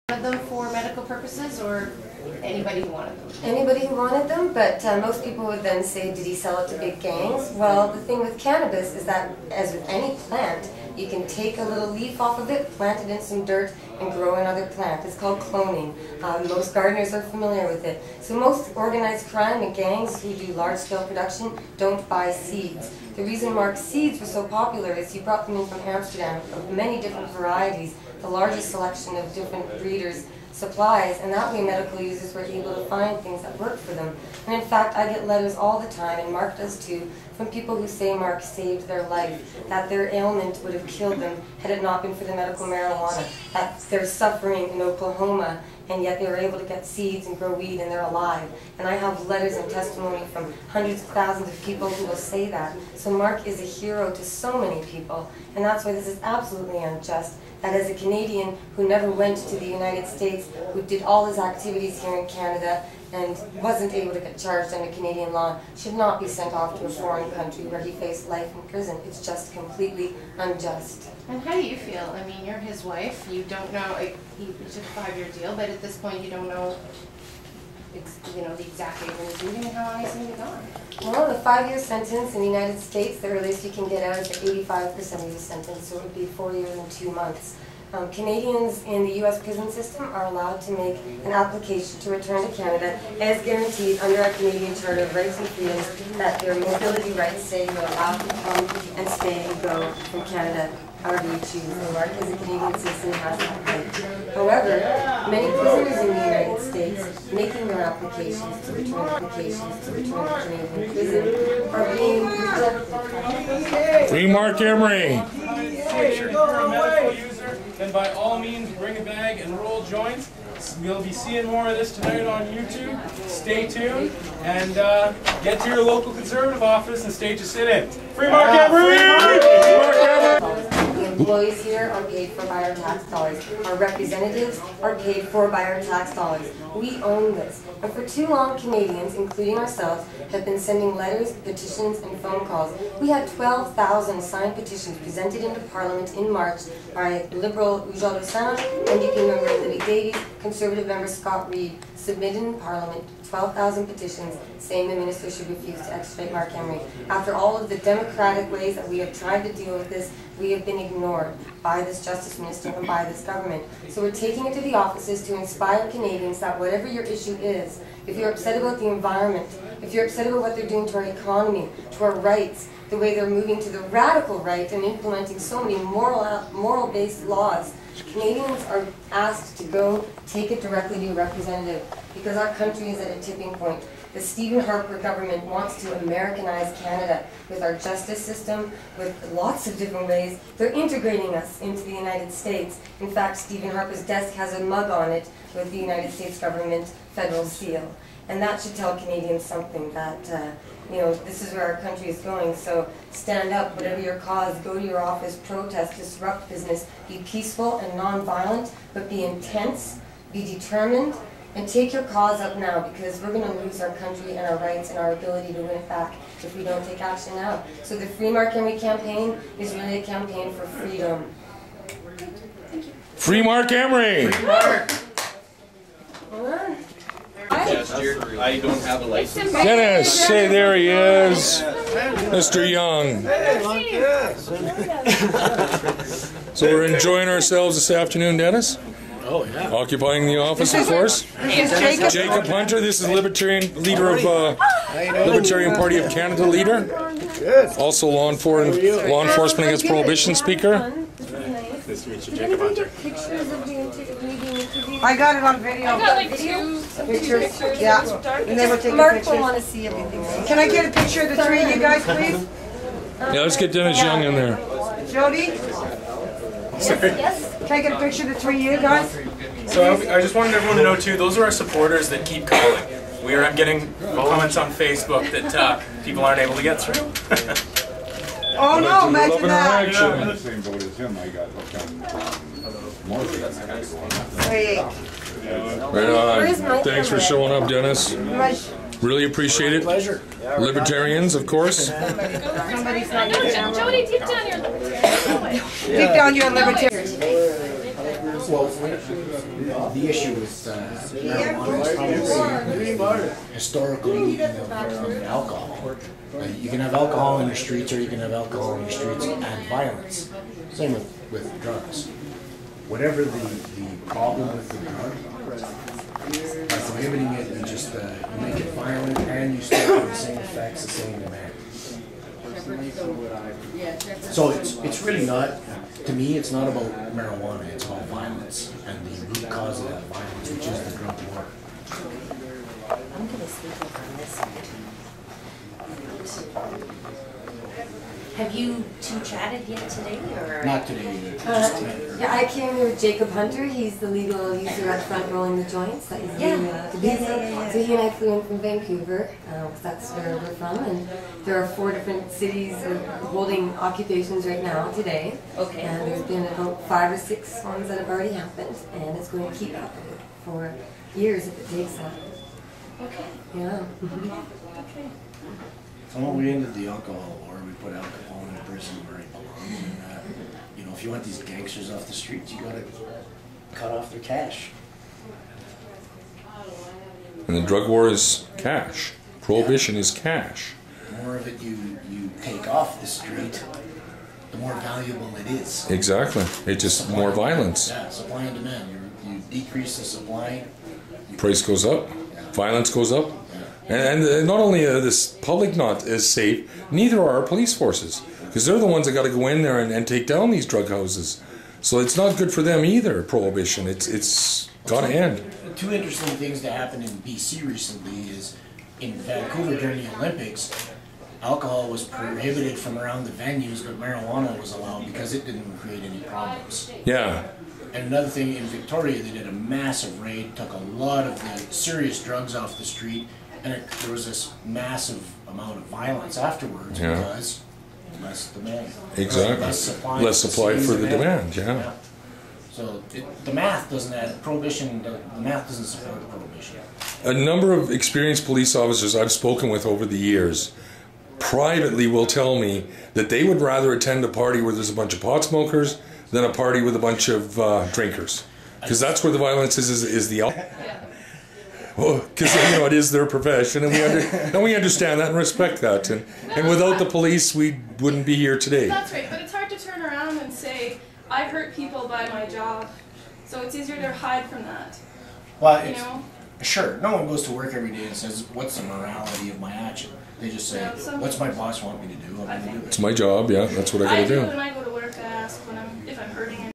Them for medical purposes, or anybody who wanted them? Anybody who wanted them, but most people would then say, did he sell it to big gangs? Well, the thing with cannabis is that, as with any plant, you can take a little leaf off of it, plant it in some dirt, and grow another plant. It's called cloning. Most gardeners are familiar with it. So most organized crime and gangs who do large-scale production don't buy seeds. The reason Marc's seeds were so popular is he brought them in from Amsterdam of many different varieties, the largest selection of different breeders' supplies, and that way medical users were able to find things that work for them. And in fact, I get letters all the time, and Marc does too, from people who say Marc saved their life, that their ailment would have killed them had it not been for the medical marijuana, that they're suffering in Oklahoma, and yet they were able to get seeds and grow weed and they're alive. And I have letters and testimony from hundreds of thousands of people who will say that. So Marc is a hero to so many people, and that's why this is absolutely unjust, that as a Canadian who never went to the United States, who did all his activities here in Canada and wasn't able to get charged under Canadian law, should not be sent off to a foreign country where he faced life in prison. It's just completely unjust. And how do you feel? I mean, you're his wife. You don't know, he took a 5-year deal, but at this point you don't know, the exact date when he's leaving and how long he's going to be gone. Well, the 5-year sentence in the United States, the earliest you can get out is 85% of the sentence, so it would be 4 years and 2 months. Canadians in the U.S. prison system are allowed to make an application to return to Canada as guaranteed under our Canadian Charter of Rights and Freedoms that their mobility rights say you're allowed to come and stay and go from Canada however you choose. And Marc is a Canadian citizen and has that right. However, many prisoners in the United States making their applications to return to Canadian prison are being rejected. Free Marc Emery! If you're a medical user, then by all means bring a bag and roll joints. We'll be seeing more of this tonight on YouTube. Stay tuned and get to your local Conservative office and stage a sit-in. Free Marc Emery! The employees here are paid for by our tax dollars. Our representatives are paid for by our tax dollars. We own this. And for too long, Canadians, including ourselves, have been sending letters, petitions, and phone calls. We had 12,000 signed petitions presented into Parliament in March by Liberal Ujjal Dosanjh, NDP member Libby Davies, Conservative member Scott Reid, submitted in Parliament 12,000 petitions saying the minister should refuse to extradite Marc Emery. After all of the democratic ways that we have tried to deal with this, we have been ignored by this Justice Minister and by this government. So we're taking it to the offices to inspire Canadians that whatever your issue is, if you're upset about the environment, if you're upset about what they're doing to our economy, to our rights, the way they're moving to the radical right and implementing so many moral-based laws, Canadians are asked to go take it directly to a representative because our country is at a tipping point. The Stephen Harper government wants to Americanize Canada with our justice system, with lots of different ways. They're integrating us into the United States. In fact, Stephen Harper's desk has a mug on it with the United States government federal seal. And that should tell Canadians something that, this is where our country is going. So stand up, whatever your cause, go to your office, protest, disrupt business, be peaceful and non-violent, but be intense, be determined, and take your cause up now, because we're going to lose our country and our rights and our ability to win it back if we don't take action now. So the Free Marc Emery campaign is really a campaign for freedom. Thank you. Free Marc Emery! Free Marc! Hold on. I don't have a license. Dennis, say there he is. Mr. Young. So we're enjoying ourselves this afternoon, Dennis? Oh, yeah. Occupying the office, of course. Jacob Hunter, this is Libertarian leader of Libertarian Party of Canada leader. Also law enforcement against prohibition speaker. Nice to meet you, Jacob Hunter. I got it on video. I got like 2 pictures. Yeah, and they were taking Marc pictures. will want to see everything. Can I get a picture of the three of you guys, please? Yeah, let's get Dennis Young in there. Jody? Yes. Can I get a picture of the three of you guys? So I just wanted everyone to know too, those are our supporters that keep calling. We are getting comments on Facebook that people aren't able to get through. Oh no, imagine that. I'm in the same boat as him. I got hooked on morphine. Wait. Right on. Thanks for showing up, Dennis. Really appreciate it. Pleasure. Libertarians, of course. Somebody's not Jody, deep down you're libertarian. Deep down you're a libertarian. Well, the issue with marijuana is probably historical eating of alcohol. You can have alcohol in your streets, or you can have alcohol in your streets and violence. Same with drugs. Whatever the problem with the drug, by prohibiting it, you just you make it violent, and you still have the same effects, the same demand. So it's really not, to me, it's not about marijuana, it's about violence and the root cause of that violence, which is the drug war. I'm gonna speak up on this side. Have you two chatted yet today, or? Not today, just tonight. Yeah, I came here with Jacob Hunter. He's the legal user up front rolling the joints. That is the visa. So he and I flew in from Vancouver, because that's where we're from. And there are 4 different cities holding occupations right now today. Okay. And there's been about 5 or 6 ones that have already happened, and it's going to keep happening for years if it takes that. Okay. Yeah. Okay. So when we ended the alcohol war, we put alcohol in prison where it belongs. And, you know, if you want these gangsters off the streets, you gotta cut off their cash. And the drug war is cash. Prohibition is cash. The more of it you take off the street, the more valuable it is. Exactly. It's just Supply more and demand. violence. Yeah, supply and demand. You decrease the supply. Price goes up. Violence goes up. And not only this public not as safe, neither are our police forces, because they're the ones that got to go in there and take down these drug houses. So it's not good for them either. Prohibition. It's got to end. 2 interesting things that happened in BC recently is in Vancouver during the Olympics, alcohol was prohibited from around the venues, but marijuana was allowed because it didn't create any problems. Yeah. And another thing, in Victoria, they did a massive raid, took a lot of the serious drugs off the street, and there was this massive amount of violence afterwards because less demand. Exactly. Less supply for the demand, yeah. So the math doesn't add, prohibition, the math doesn't support prohibition. A number of experienced police officers I've spoken with over the years privately will tell me that they would rather attend a party where there's a bunch of pot smokers than a party with a bunch of drinkers. Because that's where the violence is the alcohol. Well, because you know it is their profession, and we understand that and respect that, and without the police, we wouldn't be here today. That's right, but it's hard to turn around and say I hurt people by my job, so it's easier to hide from that. Well, you know, sure, no one goes to work every day and says, "What's the morality of my action?" They just say, "What's my boss want me to do? I'm going to do it." It's my job, yeah. That's what I got to do. When I go to work, I ask if I'm hurting.